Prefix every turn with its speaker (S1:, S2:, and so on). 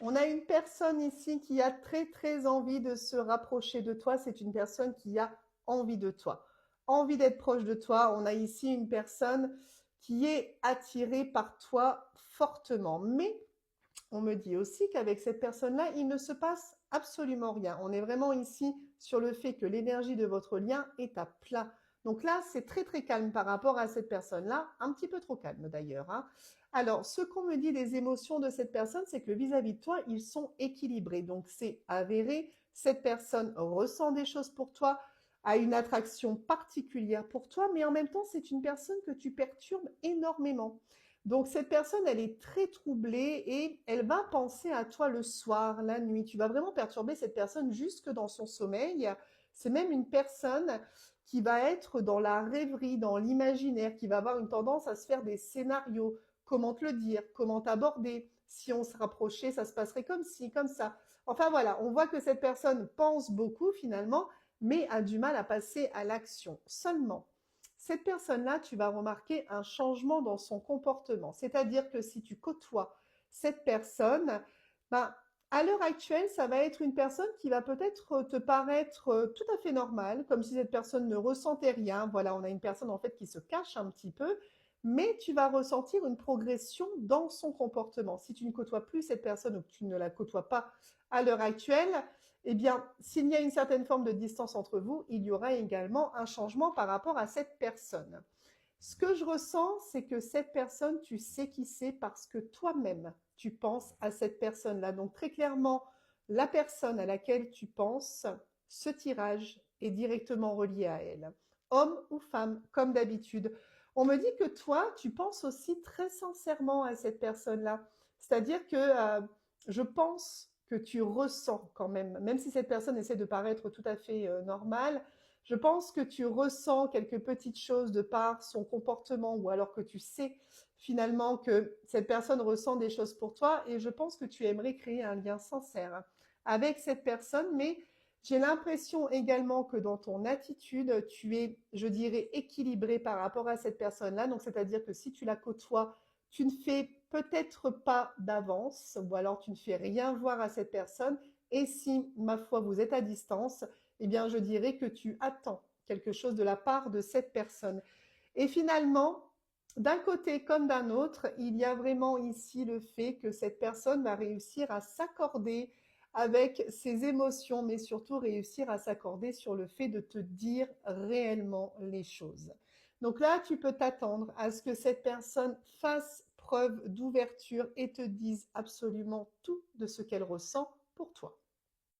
S1: On a une personne ici qui a très très envie de se rapprocher de toi. C'est une personne qui a envie de toi, envie d'être proche de toi. On a ici une personne qui est attirée par toi fortement. Mais on me dit aussi qu'avec cette personne-là, il ne se passe absolument rien. On est vraiment ici sur le fait que l'énergie de votre lien est à plat. Donc là, c'est très très calme par rapport à cette personne-là, un petit peu trop calme d'ailleurs, hein. Alors, ce qu'on me dit des émotions de cette personne, c'est que vis-à-vis de toi, ils sont équilibrés. Donc c'est avéré, cette personne ressent des choses pour toi, a une attraction particulière pour toi, mais en même temps, c'est une personne que tu perturbes énormément. Donc cette personne, elle est très troublée et elle va penser à toi le soir, la nuit. Tu vas vraiment perturber cette personne jusque dans son sommeil. C'est même une personne qui va être dans la rêverie, dans l'imaginaire, qui va avoir une tendance à se faire des scénarios. Comment te le dire? Comment t'aborder? Si on se rapprochait, ça se passerait comme ci, comme ça. Enfin voilà, on voit que cette personne pense beaucoup finalement, mais a du mal à passer à l'action. Seulement, cette personne-là, tu vas remarquer un changement dans son comportement. C'est-à-dire que si tu côtoies cette personne, ben, à l'heure actuelle, ça va être une personne qui va peut-être te paraître tout à fait normale, comme si cette personne ne ressentait rien. Voilà, on a une personne en fait qui se cache un petit peu, mais tu vas ressentir une progression dans son comportement. Si tu ne côtoies plus cette personne ou que tu ne la côtoies pas à l'heure actuelle, eh bien, s'il y a une certaine forme de distance entre vous, il y aura également un changement par rapport à cette personne. Ce que je ressens, c'est que cette personne, tu sais qui c'est parce que toi-même, tu penses à cette personne-là. Donc très clairement, la personne à laquelle tu penses, ce tirage est directement relié à elle. Homme ou femme, comme d'habitude. On me dit que toi, tu penses aussi très sincèrement à cette personne-là. C'est-à-dire que je pense que tu ressens quand même, même si cette personne essaie de paraître tout à fait normale, je pense que tu ressens quelques petites choses de par son comportement ou alors que tu sais finalement que cette personne ressent des choses pour toi et je pense que tu aimerais créer un lien sincère avec cette personne, mais j'ai l'impression également que dans ton attitude, tu es, je dirais, équilibré par rapport à cette personne-là. Donc, c'est-à-dire que si tu la côtoies, tu ne fais peut-être pas d'avance ou alors tu ne fais rien voir à cette personne. Et si, ma foi, vous êtes à distance, eh bien, je dirais que tu attends quelque chose de la part de cette personne. Et finalement, d'un côté comme d'un autre, il y a vraiment ici le fait que cette personne va réussir à s'accorder avec ses émotions, mais surtout réussir à s'accorder sur le fait de te dire réellement les choses. Donc là, tu peux t'attendre à ce que cette personne fasse preuve d'ouverture et te dise absolument tout de ce qu'elle ressent pour toi.